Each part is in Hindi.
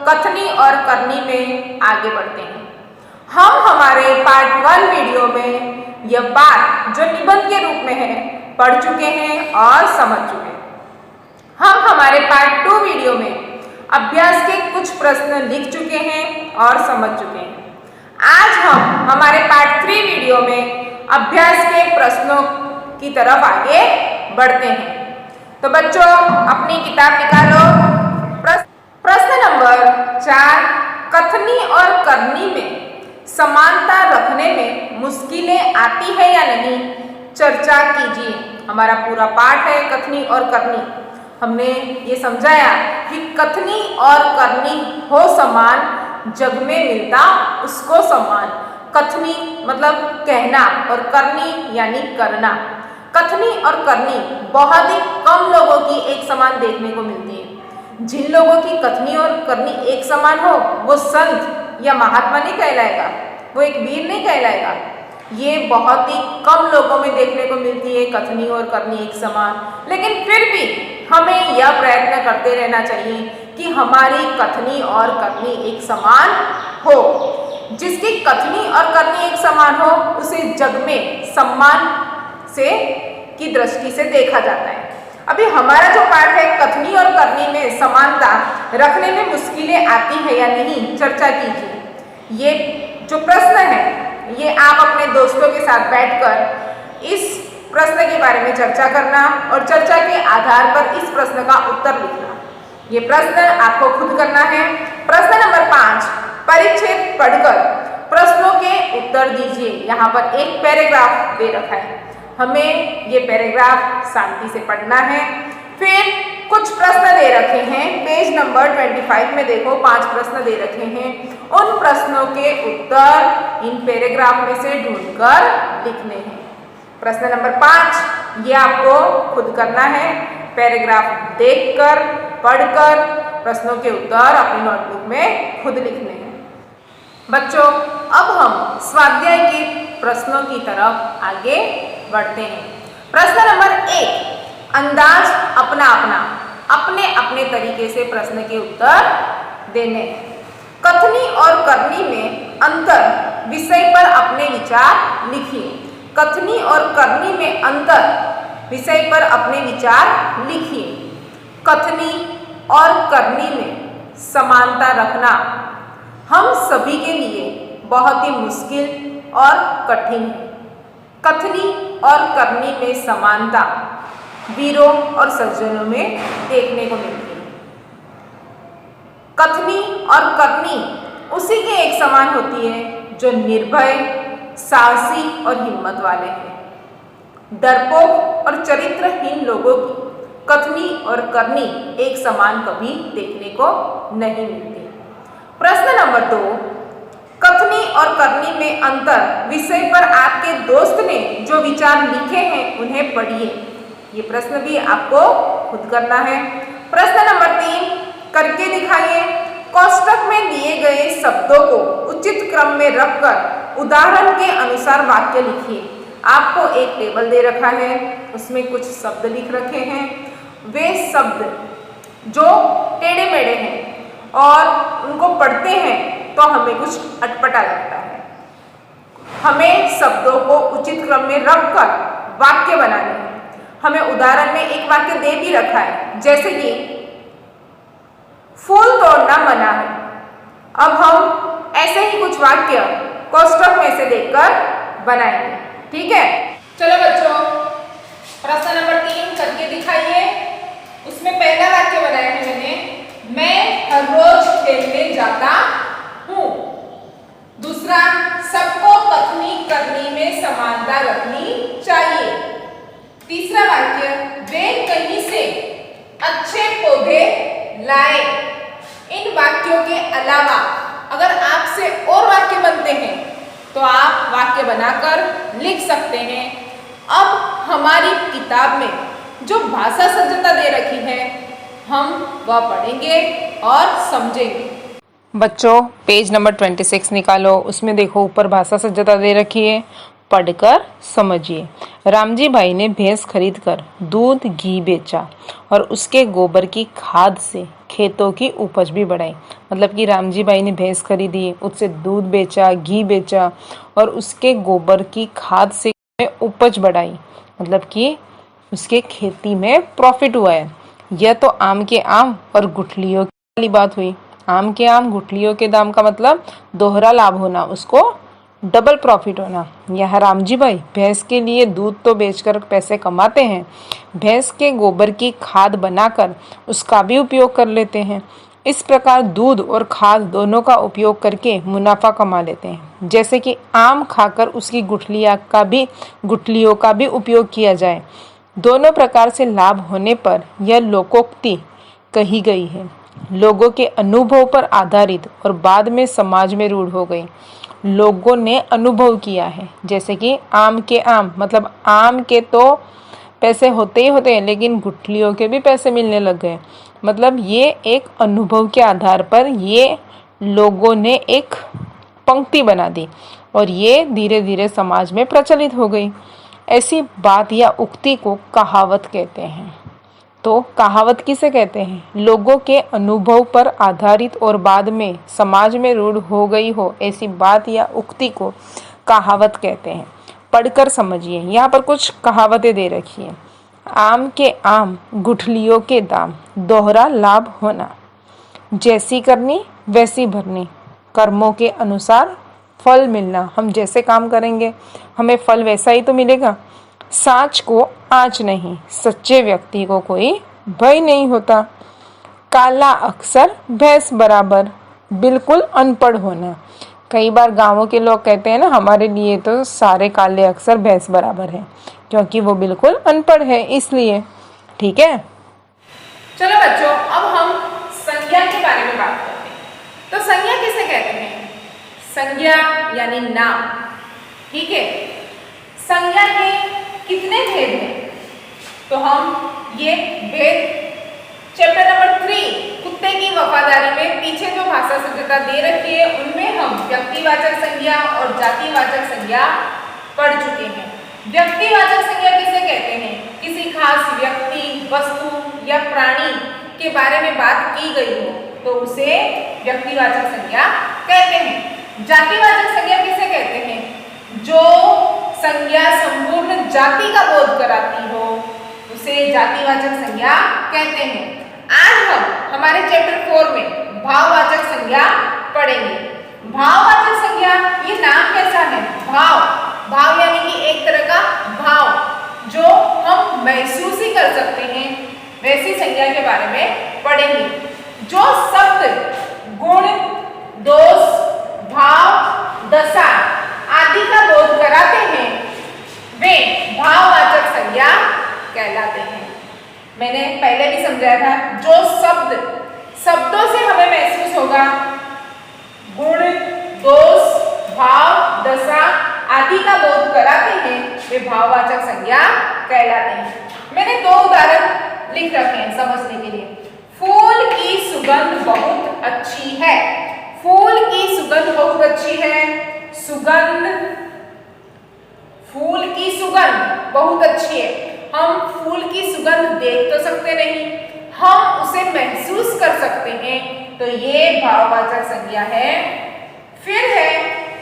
कथनी और करनी में आगे बढ़ते हैं। हम हमारे पार्ट 1 वीडियो में यह बात जो निबंध के रूप में है पढ़ चुके हैं और समझ चुके हैं। हम हमारे पार्ट 2 वीडियो में अभ्यास के कुछ प्रश्न लिख चुके हैं और समझ चुके हैं। आज हम हमारे पार्ट 3 वीडियो में अभ्यास के प्रश्नों की तरफ आगे बढ़ते हैं। तो बच्चों अपनी किताब निकालो। प्रश्न नंबर 4, कथनी और करनी में समानता रखने में मुश्किलें आती है या नहीं, चर्चा कीजिए। हमारा पूरा पाठ है कथनी और करनी। हमने ये समझाया कि कथनी और करनी हो समान, जग में मिलता उसको समान। कथनी मतलब कहना और करनी यानी करना। कथनी और करनी बहुत ही कम लोगों की एक समान देखने को मिलती है। जिन लोगों की कथनी और करनी एक समान हो वो संत या महात्मा नहीं कहलाएगा, वो एक वीर नहीं कहलाएगा। ये बहुत ही कम लोगों में देखने को मिलती है कथनी और करनी एक समान। लेकिन फिर भी हमें यह प्रयत्न करते रहना चाहिए कि हमारी कथनी और करनी एक समान हो। जिसकी कथनी और करनी एक समान हो उसे जग में सम्मान से की दृष्टि से देखा जाता है। अभी हमारा जो पाठ है कथनी और करनी में समानता रखने में मुश्किलें आती है या नहीं, चर्चा कीजिए। ये जो प्रश्न है ये आप अपने दोस्तों के साथ बैठकर इस प्रश्न के बारे में चर्चा करना और चर्चा के आधार पर इस प्रश्न का उत्तर लिखना। ये प्रश्न आपको खुद करना है। प्रश्न नंबर 5, परिच्छेद पढ़कर प्रश्नों के उत्तर दीजिए। यहाँ पर एक पैराग्राफ दे रखा है, हमें ये पैराग्राफ शांति से पढ़ना है। फिर कुछ प्रश्न दे रखे हैं, पेज नंबर 25 में देखो 5 प्रश्न दे रखे हैं। उन प्रश्नों के उत्तर इन पैराग्राफ में से ढूंढकर लिखने हैं। प्रश्न नंबर 5 ये आपको खुद करना है। पैराग्राफ देखकर पढ़कर प्रश्नों के उत्तर अपनी नोटबुक में खुद लिखने हैं। बच्चों अब हम स्वाध्याय के प्रश्नों की तरफ आगे बढ़ते हैं। प्रश्न नंबर 1, अंदाज अपना अपना, अपने अपने तरीके से प्रश्न के उत्तर देने। कथनी और करनी में अंतर विषय पर अपने विचार लिखिए। कथनी और करनी में अंतर विषय पर अपने विचार लिखिए। कथनी और करनी में समानता रखना हम सभी के लिए बहुत ही मुश्किल और कठिन है। कथनी और करनी में समानता वीरों और सज्जनों में देखने को मिलती है। कथनी और करनी उसी के एक समान होती है जो निर्भय, साहसी और हिम्मत वाले हैं। डरपोक और चरित्रहीन लोगों की कथनी और करनी एक समान कभी देखने को नहीं मिलती। प्रश्न नंबर 2, कथनी और करनी में अंतर विषय पर आपके दोस्त ने जो विचार लिखे हैं उन्हें पढ़िए। ये प्रश्न भी आपको खुद करना है। प्रश्न नंबर 3, करके दिखाइए। कोष्टक में दिए गए शब्दों को उचित क्रम में रखकर उदाहरण के अनुसार वाक्य लिखिए। आपको एक टेबल दे रखा है, उसमें कुछ शब्द लिख रखे हैं। वे शब्द जो टेढ़े मेढ़े हैं और उनको पढ़ते हैं तो हमें कुछ अटपटा लगता है। हमें शब्दों को उचित क्रम में रखकर वाक्य बनाने हैं। हमें उदाहरण में एक वाक्य दे भी रखा है, जैसे कि फूल तोड़ना मना है। अब हम ऐसे ही कुछ वाक्य कोष्टक में से देखकर बनाएंगे। ठीक है, चलो बच्चों प्रश्न नंबर 3 करके दिखाइए। उसमें पहला वाक्य बनाया है मैंने, मैं हर रोज खेलने जाता हूँ। दूसरा, सबको कथनी करनी में समानता रखनी चाहिए। तीसरा वाक्य, वे कहीं से अच्छे पौधे लाए। इन वाक्यों के अलावा अगर आपसे और वाक्य बनते हैं तो आप वाक्य बनाकर लिख सकते हैं। अब हमारी किताब में जो भाषा सज्जता दे रखी है हम वह पढ़ेंगे और समझेंगे। बच्चों पेज नंबर 26 निकालो। उसमें देखो ऊपर भाषा सज्जता दे रखी है, पढ़कर समझिए। रामजी भाई ने भैंस खरीदकर दूध घी बेचा और उसके गोबर की खाद से खेतों की उपज भी बढ़ाई। मतलब कि रामजी भाई ने भैंस खरीदी, उससे दूध बेचा, घी बेचा और उसके गोबर की खाद से उपज बढ़ाई। मतलब कि उसके खेती में प्रॉफिट हुआ है। यह तो आम के आम और गुठलियों की वाली बात हुई। आम के आम गुठलियों के दाम का मतलब दोहरा लाभ होना, उसको डबल प्रॉफिट होना। यह रामजी भाई भैंस के लिए दूध तो बेचकर पैसे कमाते हैं, भैंस के गोबर की खाद बनाकर उसका भी उपयोग कर लेते हैं। इस प्रकार दूध और खाद दोनों का उपयोग करके मुनाफा कमा लेते हैं। जैसे कि आम खाकर उसकी गुठलियों का भी उपयोग किया जाए। दोनों प्रकार से लाभ होने पर यह लोकोक्ति कही गई है। लोगों के अनुभव पर आधारित और बाद में समाज में रूढ़ हो गई। लोगों ने अनुभव किया है। जैसे कि आम के आम, मतलब आम के तो पैसे होते ही होते हैं, लेकिन गुठलियों के भी पैसे मिलने लग गए। मतलब ये एक अनुभव के आधार पर ये लोगों ने एक पंक्ति बना दी और ये धीरे धीरे समाज में प्रचलित हो गई। ऐसी बात या उक्ति को कहावत कहते हैं। तो कहावत किसे कहते हैं? लोगों के अनुभव पर आधारित और बाद में समाज में रूढ़ हो गई हो ऐसी बात या उक्ति को कहावत कहते हैं। पढ़कर समझिए। यहाँ पर कुछ कहावतें दे रखी हैं। आम के आम गुठलियों के दाम, दोहरा लाभ होना, जैसी करनी वैसी भरनी, कर्मों के अनुसार फल मिलना। हम जैसे काम करेंगे हमें फल वैसा ही तो मिलेगा। साँच को आँच नहीं, सच्चे व्यक्ति को कोई भय नहीं होता। काला अक्षर भैंस बराबर, बिल्कुल अनपढ़ होना। कई बार गांवों के लोग कहते हैं ना, हमारे लिए तो सारे काले अक्षर भैंस बराबर है, क्योंकि वो बिल्कुल अनपढ़ है इसलिए। ठीक है, चलो बच्चों, अब हम संज्ञा के बारे में बात करते हैं। तो संज्ञा किसे कहते हैं? संज्ञा यानी नाम। ठीक है, संज्ञा के कितने भेद हैं? तो हम ये भेद चैप्टर नंबर 3 कुत्ते की वफादारी में पीछे जो भाषा सभ्यता दे रखी है उनमें हम व्यक्तिवाचक संज्ञा और जातिवाचक संज्ञा पढ़ चुके हैं। व्यक्तिवाचक संज्ञा किसे कहते हैं? किसी खास व्यक्ति, वस्तु या प्राणी के बारे में बात की गई हो तो उसे व्यक्तिवाचक संज्ञा कहते हैं। जातिवाचक संज्ञा किसे कहते हैं? जो संज्ञा संपूर्ण जाति का बोध कराती हो उसे जातिवाचक संज्ञा कहते हैं। आज हम हमारे चैप्टर 4 में भाववाचक संज्ञा पढ़ेंगे। भाववाचक संज्ञा, ये नाम कैसा है? भाव, भाव यानी कि एक तरह का भाव जो हम महसूस ही कर सकते हैं, वैसी संज्ञा के बारे में पढ़ेंगे। जो शब्द गुण, दोष, भाव, दशा आदि का बोध कराते हैं वे भाववाचक संज्ञा कहलाते हैं। मैंने पहले भी समझाया था, जो शब्दों से हमें महसूस होगा, गुण, दोष, भाव, दशा आदि का बोध कराते हैं वे भाववाचक संज्ञा कहलाते हैं। मैंने 2 उदाहरण लिख रखे हैं समझने के लिए। फूल की सुगंध बहुत अच्छी है। फूल की सुगंध बहुत अच्छी है। सुगंध, फूल की सुगंध बहुत अच्छी है। हम फूल की सुगंध देख तो सकते नहीं, हम उसे महसूस कर सकते हैं, तो ये भाववाचक संज्ञा है। फिर है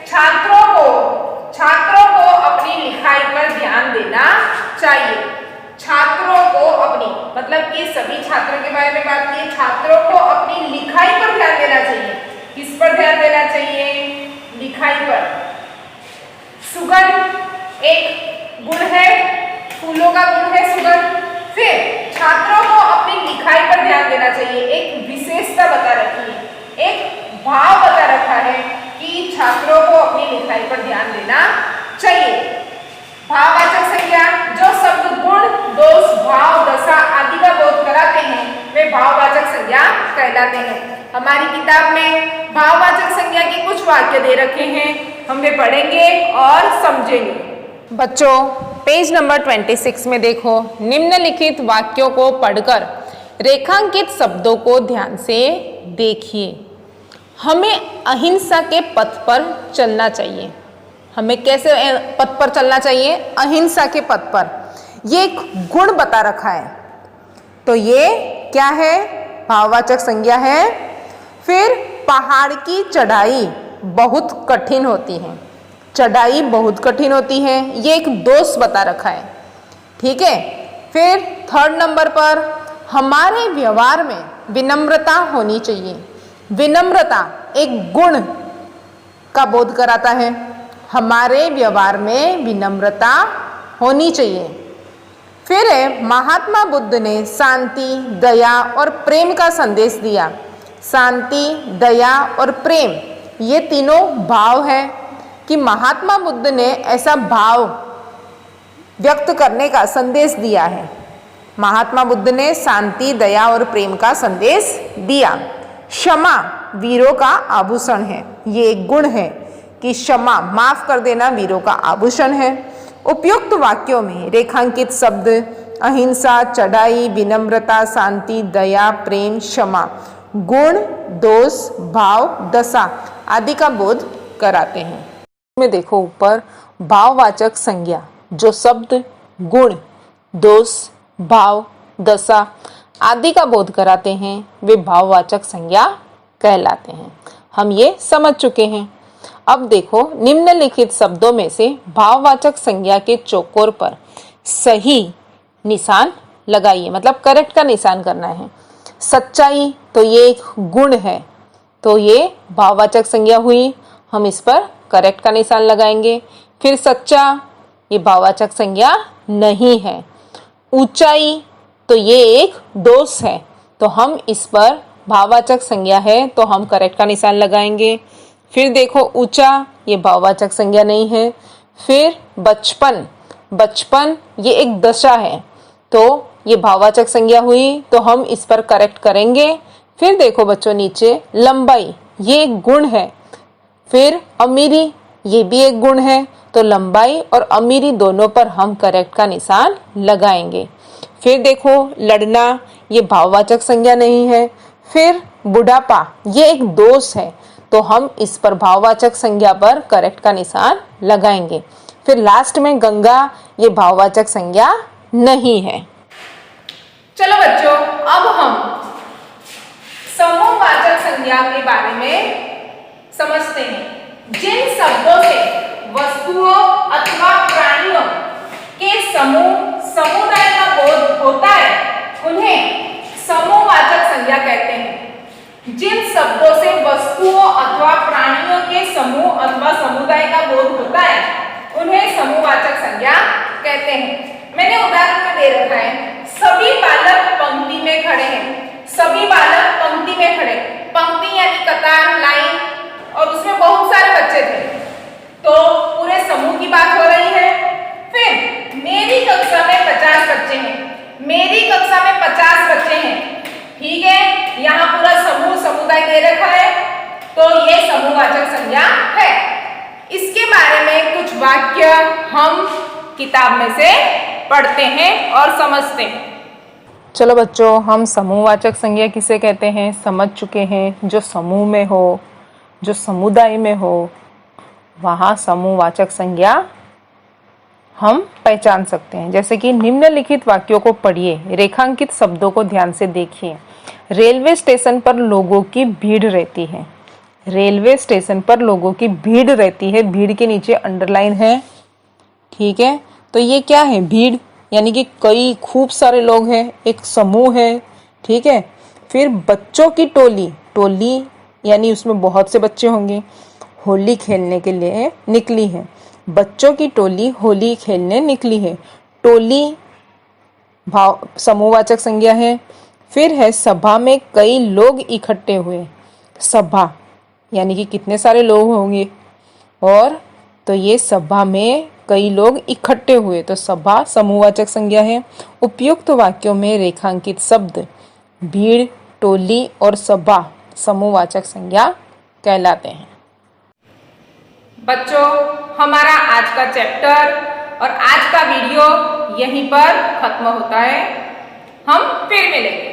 छात्रों को अपनी लिखाई पर ध्यान देना चाहिए। छात्रों को अपनी, मतलब कि सभी छात्रों के बारे में बात की, छात्रों को अपनी लिखाई पर ध्यान देना चाहिए। किस पर ध्यान देना चाहिए? लिखाई पर। सुगंध एक गुण है, फूलों का गुण है सुगंध। फिर छात्रों को अपनी लिखाई पर ध्यान देना चाहिए। एक विशेषता बता रखी है, एक भाव बता रखा है कि छात्रों को अपनी लिखाई पर ध्यान देना चाहिए। भाववाचक संज्ञा, जो शब्द गुण, दोष, भाव, दशा आदि का बोध कराते हैं वे भाववाचक संज्ञा कहलाते हैं। हमारी किताब में भाववाचक संज्ञा के कुछ वाक्य दे रखे हैं, हम वे पढ़ेंगे और समझेंगे। बच्चों पेज नंबर 26 में देखो, निम्नलिखित वाक्यों को पढ़कर रेखांकित शब्दों को ध्यान से देखिए। हमें अहिंसा के पथ पर चलना चाहिए। हमें कैसे पथ पर चलना चाहिए? अहिंसा के पथ पर। ये एक गुण बता रखा है, तो ये क्या है? भाववाचक संज्ञा है। फिर पहाड़ की चढ़ाई बहुत कठिन होती है, चढ़ाई बहुत कठिन होती है, ये एक दोष बता रखा है। ठीक है। फिर थर्ड नंबर पर हमारे व्यवहार में विनम्रता होनी चाहिए। विनम्रता एक गुण का बोध कराता है। हमारे व्यवहार में विनम्रता होनी चाहिए। फिर है महात्मा बुद्ध ने शांति, दया और प्रेम का संदेश दिया। शांति, दया और प्रेम ये तीनों भाव है कि महात्मा बुद्ध ने ऐसा भाव व्यक्त करने का संदेश दिया है। महात्मा बुद्ध ने शांति, दया और प्रेम का संदेश दिया। क्षमा वीरों का आभूषण है, ये एक गुण है कि क्षमा, माफ कर देना वीरों का आभूषण है। उपयुक्त वाक्यों में रेखांकित शब्द अहिंसा, चढ़ाई, विनम्रता, शांति, दया, प्रेम, क्षमा, गुण, दोष, भाव, दशा आदि का बोध कराते हैं। में देखो ऊपर भाववाचक संज्ञा, जो शब्द गुण, दोष, भाव, दशा आदि का बोध कराते हैं वे भाववाचक संज्ञा कहलाते हैं। हम ये समझ चुके हैं। अब देखो निम्नलिखित शब्दों में से भाववाचक संज्ञा के चौकोर पर सही निशान लगाइए, मतलब करेक्ट का निशान करना है। सच्चाई तो ये एक गुण है, तो ये भाववाचक संज्ञा हुई, हम इस पर करेक्ट का निशान लगाएंगे। फिर सच्चा, ये भाववाचक संज्ञा नहीं है। ऊंचाई तो ये एक दोष है, तो हम इस पर भाववाचक संज्ञा है तो हम करेक्ट का निशान लगाएंगे। फिर देखो ऊंचा, ये भाववाचक संज्ञा नहीं है। फिर बचपन, बचपन ये एक दशा है, तो ये भाववाचक संज्ञा हुई, तो हम इस पर करेक्ट करेंगे। फिर देखो बच्चों नीचे लंबाई, ये एक गुण है। फिर अमीरी, ये भी एक गुण है, तो लंबाई और अमीरी दोनों पर हम करेक्ट का निशान लगाएंगे। फिर देखो लड़ना, ये भाववाचक संज्ञा नहीं है। फिर बुढ़ापा, ये एक दोष है, तो हम इस पर भाववाचक संज्ञा पर करेक्ट का निशान लगाएंगे। फिर लास्ट में गंगा, ये भाववाचक संज्ञा नहीं है। चलो बच्चों, अब हम समूहवाचक संज्ञा के बारे में समझते हैं। जिन शब्दों से वस्तुओं अथवा प्राणियों के समूह, समुदाय का बोध होता है, उन्हें समूहवाचक संज्ञा कहते हैं। जिन शब्दों से वस्तुओं अथवा प्राणियों के समूह अथवा समुदाय का बोध होता है, उन्हें समूहवाचक संज्ञा कहते हैं। मैंने उदाहरण में दे रखा है, सभी बालक पंक्ति में खड़े हैं। सभी बालक पंक्ति में खड़े, पंक्ति यानी कतार, लाइन, और उसमें बहुत सारे बच्चे थे, तो पूरे समूह की बात हो रही है। फिर मेरी कक्षा में 50 बच्चे हैं। मेरी कक्षा में 50 बच्चे हैं, ठीक है। यहाँ पूरा समूह, समुदाय दे रखा है, तो ये समूहवाचक संज्ञा है। इसके बारे में कुछ वाक्य हम किताब में से पढ़ते हैं और समझते हैं। चलो बच्चों, हम समूहवाचक संज्ञा किसे कहते हैं समझ चुके हैं। जो समूह में हो, जो समुदाय में हो, वहाँ समूहवाचक संज्ञा हम पहचान सकते हैं। जैसे कि निम्नलिखित वाक्यों को पढ़िए, रेखांकित शब्दों को ध्यान से देखिए। रेलवे स्टेशन पर लोगों की भीड़ रहती है। रेलवे स्टेशन पर लोगों की भीड़ रहती है, भीड़ के नीचे अंडरलाइन है, ठीक है। तो ये क्या है? भीड़, यानी कि कई खूब सारे लोग हैं, एक समूह है, ठीक है। फिर बच्चों की टोली, टोली यानी उसमें बहुत से बच्चे होंगे, होली खेलने के लिए निकली है। बच्चों की टोली होली खेलने निकली है। टोली भाव समूहवाचक संज्ञा है। फिर है सभा में कई लोग इकट्ठे हुए। सभा यानी कि कितने सारे लोग होंगे, और तो ये सभा में कई लोग इकट्ठे हुए, तो सभा समूहवाचक संज्ञा है। उपयुक्त वाक्यों में रेखांकित शब्द भीड़, टोली और सभा समूहवाचक संज्ञा कहलाते हैं। बच्चों, हमारा आज का चैप्टर और आज का वीडियो यहीं पर खत्म होता है। हम फिर मिलेंगे।